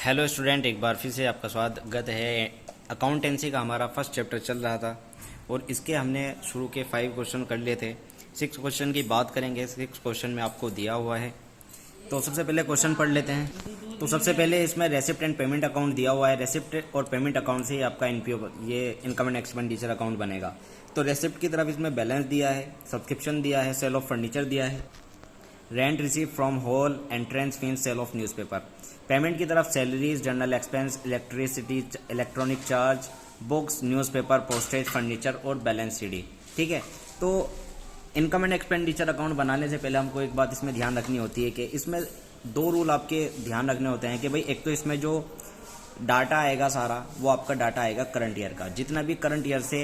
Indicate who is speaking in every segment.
Speaker 1: Hello student, एक बार फिर से आपका स्वागत है। अकाउंटेंसी का हमारा फर्स्ट चैप्टर चल रहा था और इसके हमने शुरू के 5 क्वेश्चन कर लिए थे। 6 क्वेश्चन की बात करेंगे। 6 क्वेश्चन में आपको दिया हुआ है, तो सबसे पहले क्वेश्चन पढ़ लेते हैं। तो सबसे पहले इसमें रेसिप्ट एंड पेमेंट अकाउंट दिया हुआ है। रेसिप्ट और पेमेंट अकाउंट से ही आपका एनपीओ ये इनकम एंड एक्सपेंडिचर अकाउंट बनेगा। तो रेसिप्ट की तरफ इसमें बैलेंस दिया है, सब्सक्रिप्शन दिया है, सेल ऑफ फर्नीचर दिया है, rent receive from hall, entrance fees, sale of newspaper. Payment की तरफ salaries, general expense, electricity, electronic charge, books, newspaper, postage, furniture और बैलेंस शीट। ठीक है। तो इनकम एंड एक्सपेंडिचर अकाउंट बनाने से पहले हमको एक बात इसमें ध्यान रखनी होती है कि इसमें 2 रूल आपके ध्यान रखने होते हैं कि भाई एक तो इसमें जो डाटा आएगा सारा वो आपका डाटा आएगा करंट ईयर का। जितना भी करंट ईयर से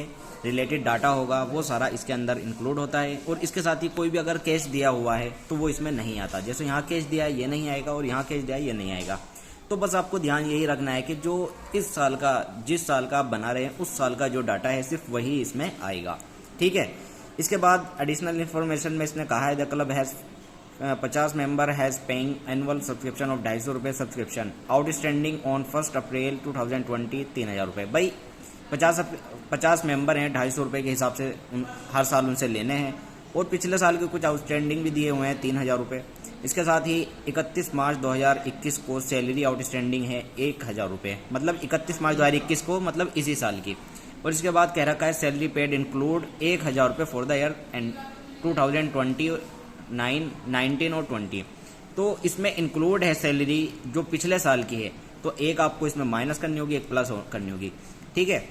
Speaker 1: रिलेटेड डाटा होगा वो सारा इसके अंदर इंक्लूड होता है। और इसके साथ ही कोई भी अगर कैश दिया हुआ है तो वो इसमें नहीं आता। जैसे यहाँ कैश दिया है ये नहीं आएगा और यहाँ कैश दिया है ये नहीं आएगा। तो बस आपको ध्यान यही रखना है कि जो इस साल का, जिस साल का आप बना रहे हैं उस साल का जो डाटा है सिर्फ वही इसमें आएगा। ठीक है। इसके बाद एडिशनल इन्फॉर्मेशन में इसने कहा है the club has 50 member has paying annual subscription of 250 रुपये सब्सक्रिप्शन आउटस्टैंडिंग ऑन 1 अप्रैल 2020 3000 रुपये। भाई 50 मेंबर हैं, 250 रुपये के हिसाब से हर साल उनसे लेने हैं। और पिछले साल के कुछ आउटस्टैंडिंग भी दिए हुए हैं 3000 रुपये। इसके साथ ही 31 मार्च 2021 को सैलरी आउटस्टैंडिंग है 1000 रुपये, मतलब 31 मार्च 2021 को, मतलब इसी साल की। और इसके बाद कह रखा है सैलरी पेड इंक्लूड 1000 रुपये फॉर द ईयर एंड 2020 19 और 20। तो इसमें इंक्लूड है सैलरी जो पिछले साल की है, तो एक आपको इसमें माइनस करनी होगी, एक प्लस करनी होगी। ठीक है।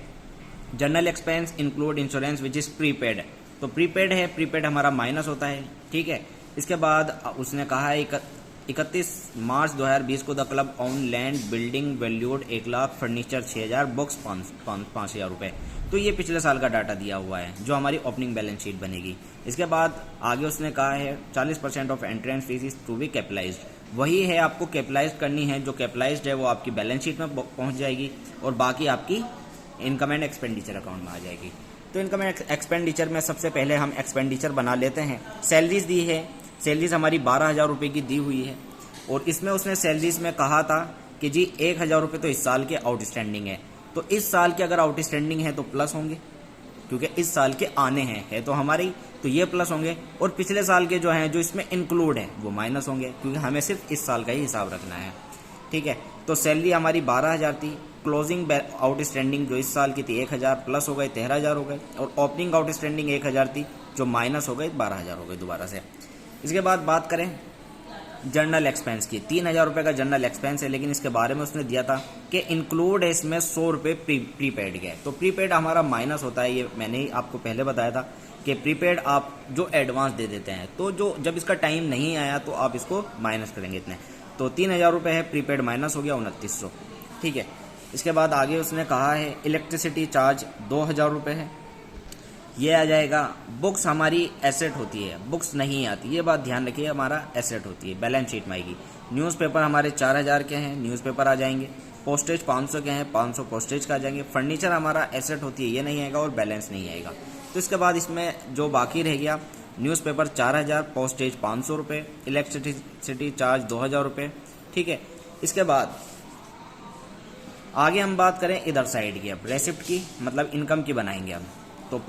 Speaker 1: General expense include insurance which is prepaid, तो प्रीपेड है, प्रीपेड हमारा माइनस होता है। ठीक है। इसके बाद उसने कहा है 31 मार्च 2020 को the club on land building valued 1 lakh, furniture 6000, books 5000 रुपये। तो ये पिछले साल का डाटा दिया हुआ है जो हमारी ओपनिंग बैलेंस शीट बनेगी। इसके बाद आगे उसने कहा है 40% of entrance fees is to be capitalised. वही है, आपको कैपिटलाइज करनी है। जो कैपिटलाइज्ड है वो आपकी बैलेंस शीट में पहुंच जाएगी और बाकी आपकी इनकम एंड एक्सपेंडिचर अकाउंट में आ जाएगी। तो इनकम एंड एक्सपेंडिचर में सबसे पहले हम एक्सपेंडिचर बना लेते हैं। सैलरीज दी है, सैलरीज हमारी 12,000 रुपये की दी हुई है। और इसमें उसने सैलरीज में कहा था कि जी 1000 रुपये तो इस साल के आउटस्टैंडिंग है। तो इस साल के अगर आउटस्टैंडिंग है तो प्लस होंगे, क्योंकि इस साल के आने हैं, है तो हमारी, तो ये प्लस होंगे। और पिछले साल के जो हैं जो इसमें इंक्लूड है वो माइनस होंगे, क्योंकि हमें सिर्फ इस साल का ही हिसाब रखना है। ठीक है। तो सैलरी हमारी 12,000 थी, क्लोजिंग आउटस्टैंडिंग जो इस साल की थी 1000 प्लस हो गए 13,000 हो गए, और ओपनिंग आउटस्टैंडिंग 1000 थी जो माइनस हो गई 12,000 हो गई दोबारा से। इसके बाद बात करें जनरल एक्सपेंस की, 3000 रुपये का जनरल एक्सपेंस है, लेकिन इसके बारे में उसने दिया था कि इंक्लूड है इसमें 100 रुपये प्रीपेड के। तो प्रीपेड हमारा माइनस होता है, ये मैंने ही आपको पहले बताया था कि प्रीपेड आप जो एडवांस दे देते हैं, तो जो जब इसका टाइम नहीं आया तो आप इसको माइनस करेंगे इतने। तो 3000 रुपये है, प्रीपेड माइनस हो गया 2900। ठीक है। इसके बाद आगे उसने कहा है इलेक्ट्रिसिटी चार्ज 2000 रुपये है, ये आ जाएगा। बुक्स हमारी एसेट होती है, बुक्स नहीं आती, ये बात ध्यान रखिए, हमारा एसेट होती है, बैलेंस शीट में आएगी। न्यूज़पेपर हमारे 4000 के हैं, न्यूज़पेपर आ जाएंगे। पोस्टेज 500 के हैं, 500 पोस्टेज का आ जाएंगे। फर्नीचर हमारा एसेट होती है, ये नहीं आएगा और बैलेंस नहीं आएगा। तो इसके बाद इसमें जो बाकी रह गया, न्यूज़पेपर 4000, पोस्टेज 500 रुपये, इलेक्ट्रिसिटी चार्ज 2000 रुपये। ठीक है। इसके बाद आगे हम बात करें इधर साइड की, अब रेसिप्ट की, मतलब इनकम की बनाएंगे हम। तो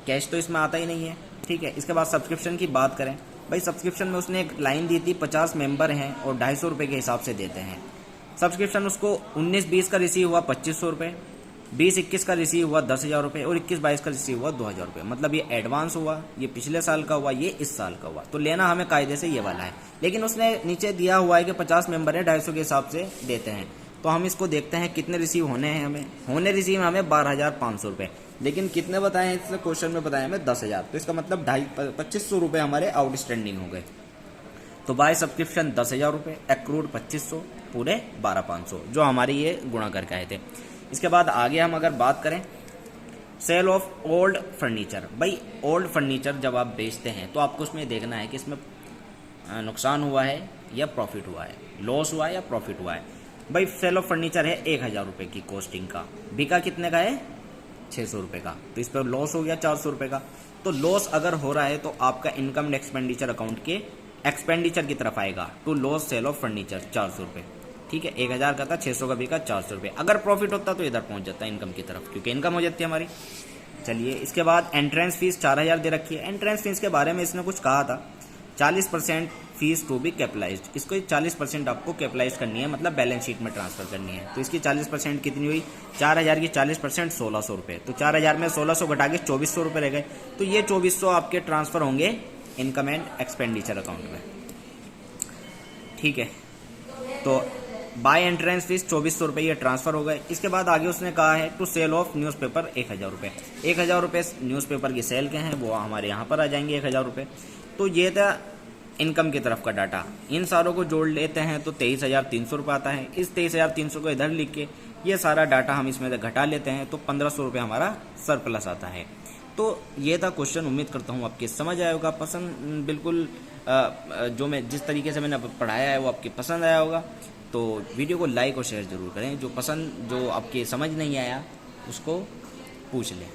Speaker 1: कैश तो इसमें आता ही नहीं है। ठीक है। इसके बाद सब्सक्रिप्शन की बात करें, भाई सब्सक्रिप्शन में उसने एक लाइन दी थी 50 मेंबर हैं और 250 रुपये के हिसाब से देते हैं। सब्सक्रिप्शन उसको 19-20 का रिसीव हुआ 2500 रुपये, 20-21 का रिसीव हुआ 10,000 रुपये और 21-22 का रिसीव हुआ 2000 रुपये। मतलब ये एडवांस हुआ, ये पिछले साल का हुआ, ये इस साल का हुआ। तो लेना हमें कायदे से ये वाला है, लेकिन उसने नीचे दिया हुआ है कि 50 मेंबर है 250 के हिसाब से देते हैं। तो हम इसको देखते हैं कितने रिसीव होने हैं। हमें रिसीव हमें 12,500 रुपये, लेकिन कितने बताए इससे क्वेश्चन में बताया हमें 10,000। तो इसका मतलब 2500 रुपये हमारे आउटस्टैंडिंग हो गए। तो बाय सब्सक्रिप्शन 10,000 रुपये, एक्रूड 2500, पूरे 12,500 जो हमारे ये गुणा करके आए थे। इसके बाद आगे हम अगर बात करें सेल ऑफ ओल्ड फर्नीचर, भाई ओल्ड फर्नीचर जब आप बेचते हैं तो आपको उसमें देखना है कि इसमें नुकसान हुआ है या प्रॉफिट हुआ है, लॉस हुआ है या प्रॉफिट हुआ है। भाई सेल ऑफ फर्नीचर है 1000 रुपये की कॉस्टिंग का, बिका कितने का है 600 रुपये का, तो इस पर लॉस हो गया 400 रुपये का। तो लॉस अगर हो रहा है तो आपका इनकम एंड एक्सपेंडिचर अकाउंट के एक्सपेंडिचर की तरफ आएगा, to loss sale of furniture 400 रुपये। ठीक है, 1000 का था, 600 का बिका, 400 रुपये। अगर प्रॉफिट होता तो इधर पहुंच जाता इनकम की तरफ, क्योंकि इनकम हो जाती है हमारी। चलिए, इसके बाद एंट्रेंस फीस 4000 दे रखी है। एंट्रेंस फीस के बारे में इसने कुछ कहा था, 40% फीस टू बी कैपिटलाइज्ड। इसको 40% आपको कैपिटलाइज करनी है, मतलब बैलेंस शीट में ट्रांसफर करनी है। तो इसकी 40% कितनी हुई, 4000 की 40% 1600 रुपये। तो 4000 में 1600 घटा के 2400 रुपये रह गए। तो ये 2400 आपके ट्रांसफर होंगे इनकम एंड एक्सपेंडिचर अकाउंट में। ठीक है, तो बाय एंट्रेंस फीस 2400 रुपये ये ट्रांसफर हो गए। इसके बाद आगे उसने कहा है टू सेल ऑफ न्यूज़पेपर 1000 रुपये। 1000 रुपये न्यूज़पेपर की सेल के हैं, वो हमारे यहाँ पर आ जाएंगे 1000 रुपये। तो ये था इनकम की तरफ का डाटा। इन सारों को जोड़ लेते हैं तो 23,300 रुपये आता है। इस 23,300 को इधर लिख के ये सारा डाटा हम इसमें से घटा लेते हैं तो 1500 रुपये हमारा सरप्लस आता है। तो ये था क्वेश्चन। उम्मीद करता हूँ आपके समझ आया होगा, पसंद बिल्कुल जो मैं जिस तरीके से मैंने पढ़ाया है वो आपके पसंद आया होगा। तो वीडियो को लाइक और शेयर जरूर करें। जो आपके समझ नहीं आया उसको पूछ लें।